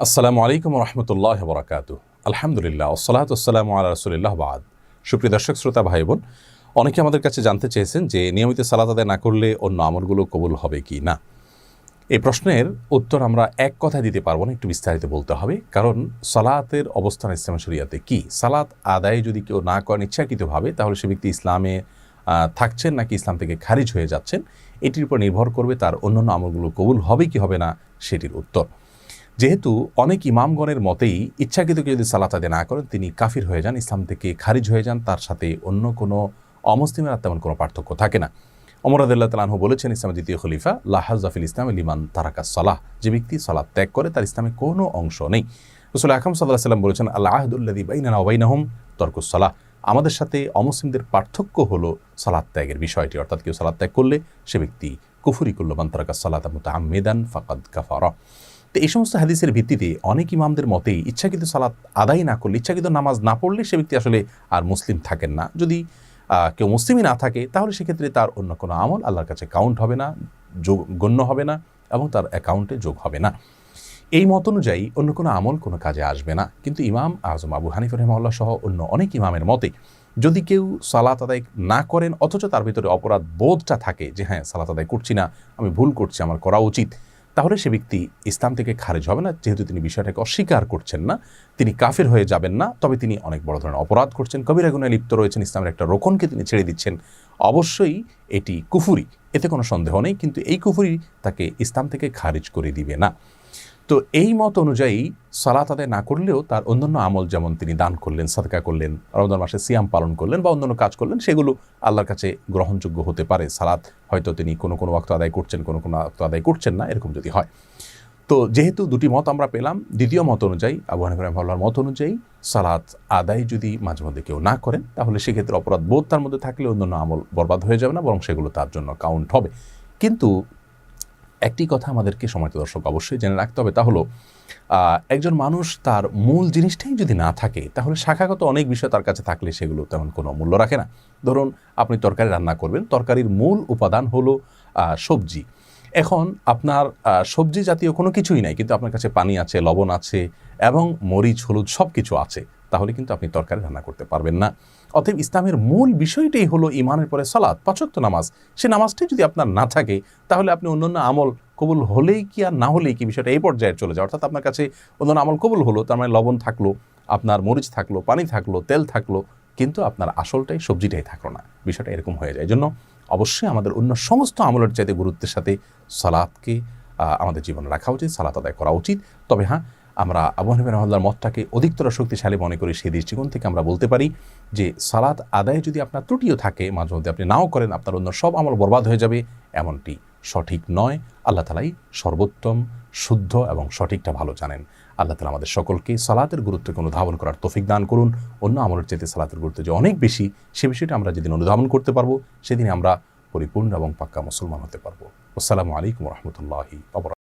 আসসালামু আলাইকুম রহমতুল্লাহ বরাকাতু। আলহামদুলিল্লাহ ওসসালাতু ওয়াসসালামু আলা রাসূলিল্লাহ বাদ। সুপ্রিয় দর্শক শ্রোতা ভাই বোন, অনেকে আমাদের কাছে জানতে চেয়েছেন যে নিয়মিত সালাত আদায় না করলে অন্য আমলগুলো কবুল হবে কি না। এই প্রশ্নের উত্তর আমরা এক কথায় দিতে পারবো না, একটু বিস্তারিত বলতে হবে। কারণ সালাতের অবস্থান ইসলাম শরিয়াতে কি, সালাত আদায় যদি কেউ না করেন ইচ্ছাকৃতভাবে, তাহলে সে ব্যক্তি ইসলামে থাকছেন নাকি ইসলাম থেকে খারিজ হয়ে যাচ্ছেন, এটির উপর নির্ভর করবে তার অন্যান্য আমলগুলো কবুল হবে কি হবে না সেটির উত্তর। যেহেতু অনেক ইমামগণের মতেই ইচ্ছাকৃত কেউ যদি সালাত আদায় না করেন তিনি কাফির হয়ে যান, ইসলাম থেকে খারিজ হয়ে যান, তার সাথে অন্য কোনো অমুসলিমের আর তেমন কোনো পার্থক্য থাকে না। ওমর রাদিয়াল্লাহু তাআলা আনহু বলেছেন, ইসলামের দ্বিতীয় খলিফা, লা হাজ্জা ফিল ইসলামি লিমান তারাকা সালাহ, যে ব্যক্তি সালাত ত্যাগ করে তার ইসলামে কোনো অংশ নেই। রাসূল আকরাম সাল্লাল্লাহু আলাইহি ওয়াসাল্লাম বলেছেন, আল আহদুল্লাযী বাইনানা ওয়া বাইনাহুম তারকুস সালাহ, আমাদের সাথে অমুসলিমদের পার্থক্য হলো সালাত ত্যাগের বিষয়টি। অর্থাৎ কেউ সালাত ত্যাগ করলে সে ব্যক্তি কুফরি করল, মান তারাকা সালাতা মুতাআম্মিদান ফাকাদ কাফারা। তো এই সমস্ত হাদিসের ভিত্তিতে অনেক ইমামদের মতেই ইচ্ছাকৃত সালাত আদায় না করলে, ইচ্ছাকৃত নামাজ না পড়লে সে ব্যক্তি আসলে আর মুসলিম থাকেন না। যদি কেউ মুসলিমই না থাকে তাহলে সেক্ষেত্রে তার অন্য কোনো আমল আল্লাহর কাছে কাউন্ট হবে না, গণ্য হবে না এবং তার অ্যাকাউন্টে যোগ হবে না। এই মত অনুযায়ী অন্য কোনো আমল কোনো কাজে আসবে না। কিন্তু ইমাম আজম আবু হানিফা রাহিমাহুল্লাহ সহ অন্য অনেক ইমামের মতে যদি কেউ সালাত আদায় না করেন অথচ তার ভিতরে অপরাধ বোধটা থাকে যে হ্যাঁ সালাত আদায় করছি না, আমি ভুল করছি, আমার করা উচিত, তাহলে সে ব্যক্তি ইসলাম থেকে খারিজ হবে না। যেহেতু তিনি বিষয়টাকে অস্বীকার করছেন না, তিনি কাফির হয়ে যাবেন না, তবে তিনি অনেক বড় ধরনের অপরাধ করছেন, কবিরা গুনাহে লিপ্ত রয়েছেন, ইসলামের একটা রোকনকে তিনি ছেড়ে দিচ্ছেন। অবশ্যই এটি কুফরি, এতে কোনো সন্দেহ নেই, কিন্তু এই কুফরি তাকে ইসলাম থেকে খারিজ করে দিবে না। তো এই মত অনুযায়ী সালাত আদায় না করলেও তার অন্যান্য আমল, যেমন তিনি দান করলেন, সাদকা করলেন, রমজান মাসে সিয়াম পালন করলেন বা অন্যান্য কাজ করলেন, সেগুলো আল্লাহর কাছে গ্রহণযোগ্য হতে পারে। সালাত হয়তো তিনি কোনো কোনো ওয়াক্ত আদায় করছেন, কোনো কোনো ওয়াক্ত আদায় করছেন না, এরকম যদি হয়। তো যেহেতু দুটি মত আমরা পেলাম, দ্বিতীয় মত অনুযায়ী আবু হানিফা রাহিমাহুল্লাহর মত অনুযায়ী সালাত আদায় যদি মাঝে মধ্যে কেউ না করেন তাহলে সেক্ষেত্রে অপরাধ বোধ তার মধ্যে থাকলে অন্যান্য আমল বরবাদ হয়ে যাবে না, বরং সেগুলো তার জন্য কাউন্ট হবে। কিন্তু একটি কথা আমাদেরকে সম্মানিত দর্শক অবশ্যই জেনে রাখতে হবে, তা হলো একজন মানুষ তার মূল জিনিসটাই যদি না থাকে তাহলে শাখাগত অনেক বিষয় তার কাছে থাকলে সেগুলো তেমন কোনো মূল্য রাখে না। ধরুন আপনি তরকারি রান্না করবেন, তরকারির মূল উপাদান হলো সবজি। এখন আপনার সবজি জাতীয় কোনো কিছুই নাই, কিন্তু আপনার কাছে পানি আছে, লবণ আছে এবং মরিচ হলুদ সব কিছু আছে, তাহলে কিন্তু আপনি তরকারি রান্না করতে পারবেন না। অতএব ইসলামের মূল বিষয়টাই হলো ইমানের পরে সালাত, পাঁচ ওয়াক্ত নামাজ। সে নামাজটাই যদি আপনার না থাকে তাহলে আপনি অন্যান্য আমল কবুল হলেই কি আর না হলেই কি, বিষয়টা এই পর্যায়ে চলে যায়। অর্থাৎ আপনার কাছে অন্যান্য আমল কবুল হলো, তার মানে লবণ থাকলো, আপনার মরিচ থাকলো, পানি থাকলো, তেল থাকলো, কিন্তু আপনার আসলটাই সবজিটাই থাকলো না, বিষয়টা এরকম হয়ে যায়। এই জন্য অবশ্যই আমাদের অন্য সমস্ত আমলের চাইতে গুরুত্বের সাথে সালাতকে আমাদের জীবনে রাখা উচিত, সালাত আদায় করা উচিত। তবে হ্যাঁ, আমরা আবু হানিফা রাহিমাহুল্লাহর মতটাকে অধিকতর শক্তিশালী মনে করি। সেই দৃষ্টিকোণ থেকে আমরা বলতে পারি যে সালাত আদায়ে যদি আপনার ত্রুটিও থাকে, মাঝে মধ্যে আপনি নাও করেন, আপনার অন্য সব আমল বরবাদ হয়ে যাবে, এমনটি সঠিক নয়। আল্লাহ তাআলাই সর্বোত্তম, শুদ্ধ এবং সঠিকটা ভালো জানেন। আল্লাহ তাআলা আমাদের সকলকে সালাতের গুরুত্বকে অনুধাবন করার তৌফিক দান করুন। অন্য আমলের চাইতে সালাতের গুরুত্ব যে অনেক বেশি, সে বিষয়টা আমরা যেদিন অনুধাবন করতে পারবো সেদিন আমরা পরিপূর্ণ এবং পাক্কা মুসলমান হতে পারবো। আসসালামু আলাইকুম ওয়া রাহমাতুল্লাহি ওয়া বারাকাতুহু।